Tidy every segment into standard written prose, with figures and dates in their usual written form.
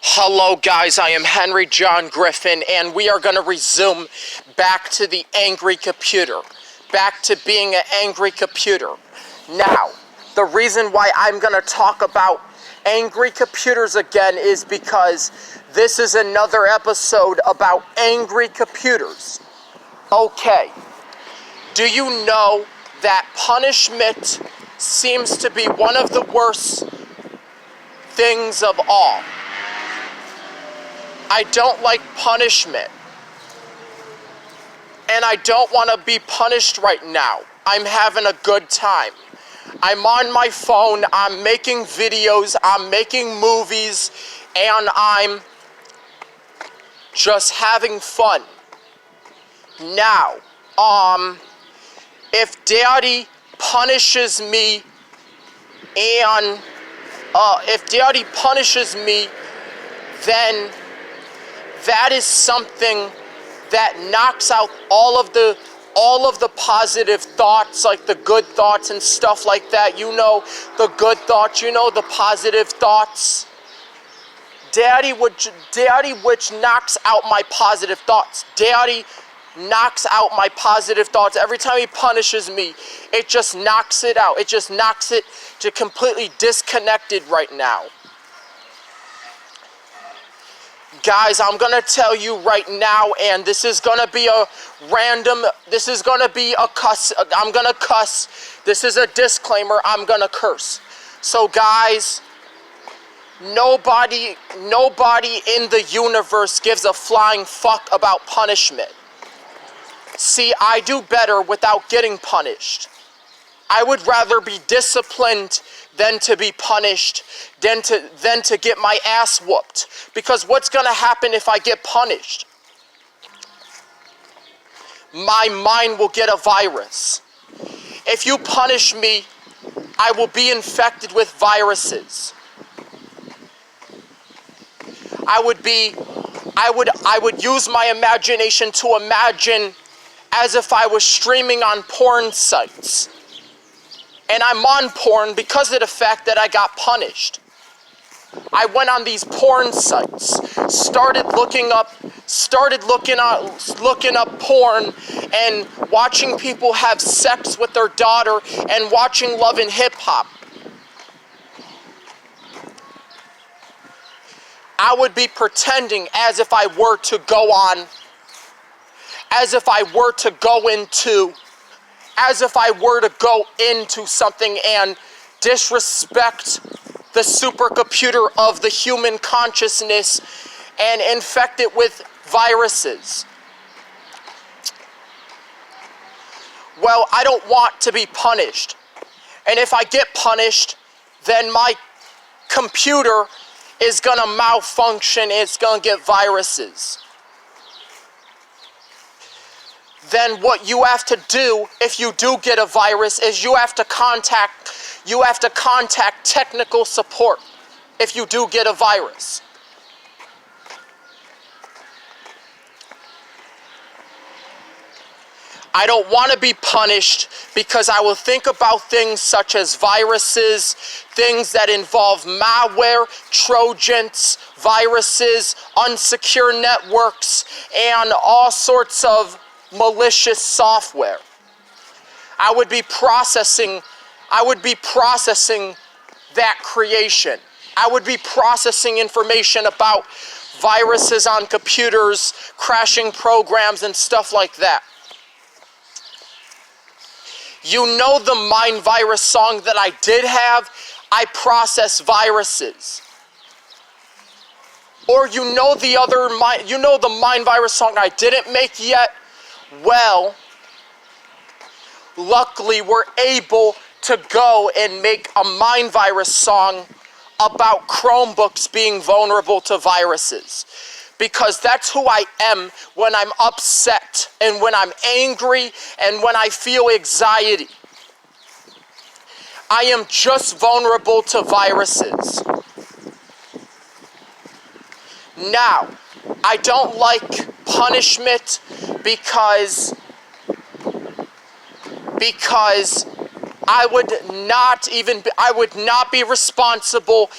Hello guys, I am Henry John Griffin, and we are going to resume back to the angry computer. Back to being an angry computer. Now, the reason why I'm going to talk about angry computers again is because this is another episode about angry computers. Okay, do you know that punishment seems to be one of the worst things of all? I don't like punishment. And I don't want to be punished right now. I'm having a good time. I'm on my phone, I'm making videos, I'm making movies, and I'm just having fun. Now, if Daddy punishes me then that is something that knocks out all of the positive thoughts, like the good thoughts and stuff like that. You know, the good thoughts, you know, the positive thoughts. Daddy which knocks out my positive thoughts. Daddy knocks out my positive thoughts. Every time he punishes me, it just knocks it out. It just knocks it to completely disconnected right now. Guys, I'm going to tell you right now, and this is going to be a cuss. I'm going to cuss. This is a disclaimer. I'm going to curse. So guys, nobody in the universe gives a flying fuck about punishment. See, I do better without getting punished. I would rather be disciplined than to be punished, than to get my ass whooped. Because what's going to happen if I get punished? My mind will get a virus. If you punish me, I will be infected with viruses. I would use my imagination to imagine as if I was streaming on porn sites. And I'm on porn because of the fact that I got punished. I went on these porn sites, started looking up porn and watching people have sex with their daughter and watching Love and Hip Hop. I would be pretending as if I were to go into something and disrespect the supercomputer of the human consciousness and infect it with viruses. Well, I don't want to be punished. And if I get punished, then my computer is going to malfunction, it's going to get viruses. Then what you have to do if you do get a virus is you have to contact technical support if you do get a virus. I don't want to be punished because I will think about things such as viruses, things that involve malware, trojans, viruses, unsecure networks, and all sorts of malicious software. I would be processing that creation. I would be processing information about viruses on computers, crashing programs, and stuff like that. You know the Mind Virus song that I did have? I process viruses. Or you know the Mind Virus song I didn't make yet? Well, luckily we're able to go and make a Mind Virus song about Chromebooks being vulnerable to viruses. Because that's who I am when I'm upset and when I'm angry and when I feel anxiety. I am just vulnerable to viruses. Now, I don't like punishment because I would not be responsible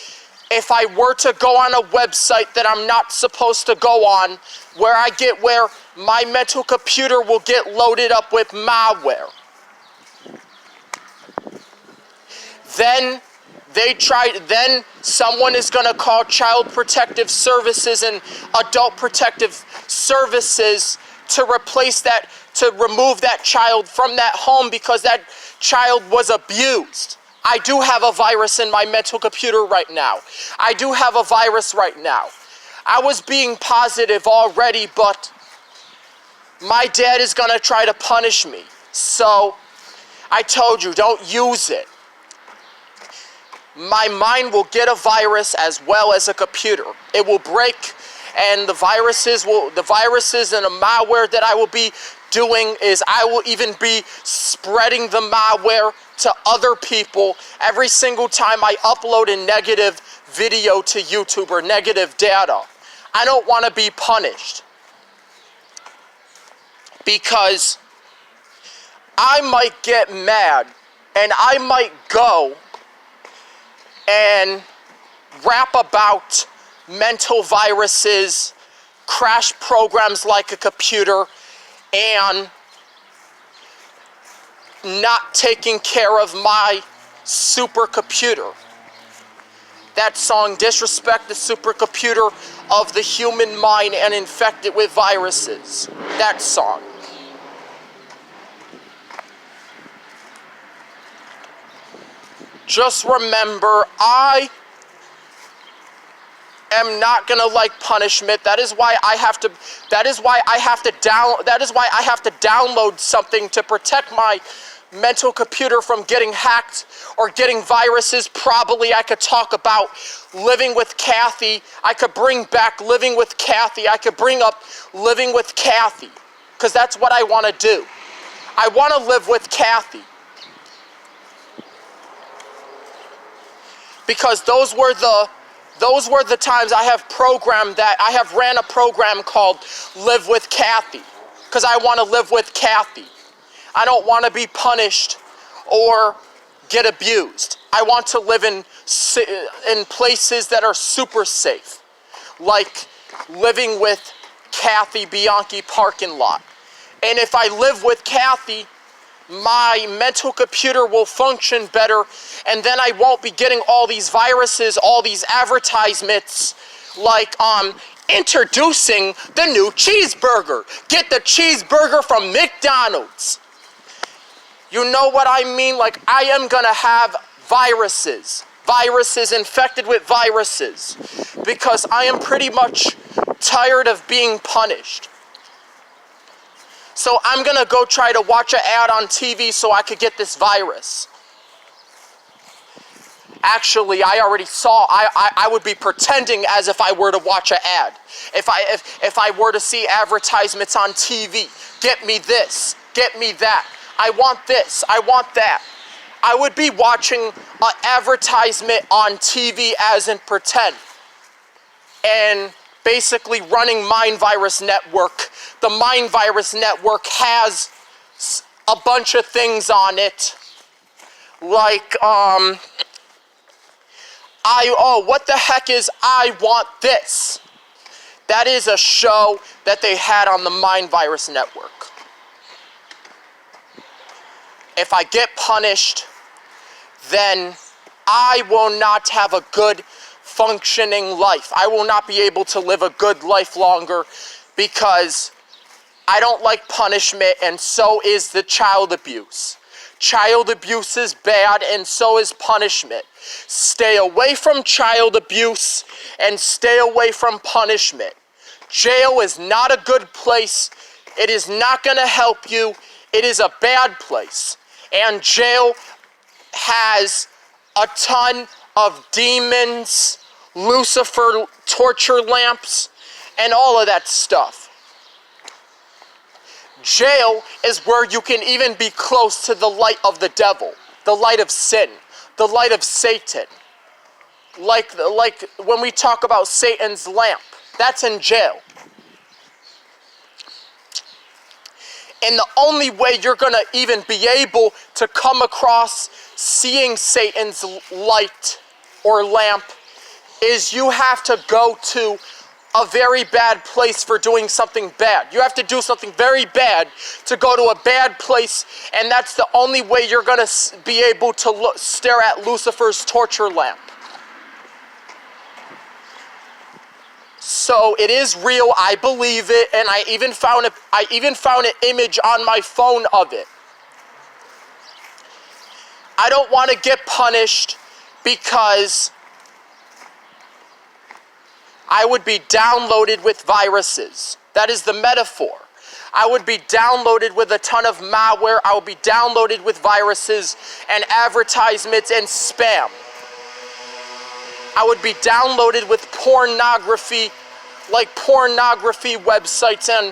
if I were to go on a website that I'm not supposed to go on, where my mental computer will get loaded up with malware. Then someone is going to call Child Protective Services and Adult Protective Services to replace that, to remove that child from that home because that child was abused. I do have a virus in my mental computer right now. I do have a virus right now. I was being positive already, but my dad is going to try to punish me. So I told you, don't use it. My mind will get a virus as well as a computer. It will break, and the viruses and the malware that I will be doing is I will even be spreading the malware to other people every single time I upload a negative video to YouTube or negative data. I don't want to be punished because I might get mad and I might go and rap about mental viruses, crash programs like a computer, and not taking care of my supercomputer. That song, disrespect the supercomputer of the human mind and infect it with viruses. That song. Just remember, I am not gonna like punishment. That is why I have to download something to protect my mental computer from getting hacked or getting viruses. Probably I could talk about living with Kathy. I could bring back living with Kathy. I could bring up living with Kathy, because that's what I want to do. I want to live with Kathy. Because those were the times I have ran a program called Live with Kathy, because I want to live with Kathy. I don't want to be punished or get abused. I want to live in places that are super safe, like living with Kathy Bianchi parking lot. And if I live with Kathy, my mental computer will function better, and then I won't be getting all these viruses, all these advertisements, like introducing the new cheeseburger. Get the cheeseburger from McDonald's. You know what I mean? Like, I am gonna have viruses infected with viruses, because I am pretty much tired of being punished. So I'm gonna go try to watch an ad on TV so I could get this virus. Actually, I already saw, I would be pretending as if I were to watch an ad. If I were to see advertisements on TV, get me this, get me that, I want this, I want that. I would be watching an advertisement on TV as in pretend. And basically running Mind Virus Network. The Mind Virus Network has a bunch of things on it. Like, what the heck is I Want This? That is a show that they had on the Mind Virus Network. If I get punished, then I will not have a good functioning life. I will not be able to live a good life longer, because I don't like punishment, and so is the child abuse. Child abuse is bad, and so is punishment. Stay away from child abuse and stay away from punishment. Jail is not a good place. It is not going to help you. It is a bad place. And jail has a ton of demons, Lucifer torture lamps, and all of that stuff. Jail is where you can even be close to the light of the devil, the light of sin, the light of Satan. Like when we talk about Satan's lamp, that's in jail. And the only way you're going to even be able to come across seeing Satan's light or lamp is you have to go to a very bad place for doing something bad. You have to do something very bad to go to a bad place, and that's the only way you're going to be able to stare at Lucifer's torture lamp. So it is real. I believe it, and I even found an image on my phone of it. I don't want to get punished because I would be downloaded with viruses. That is the metaphor. I would be downloaded with a ton of malware. I would be downloaded with viruses and advertisements and spam. I would be downloaded with pornography, like pornography websites and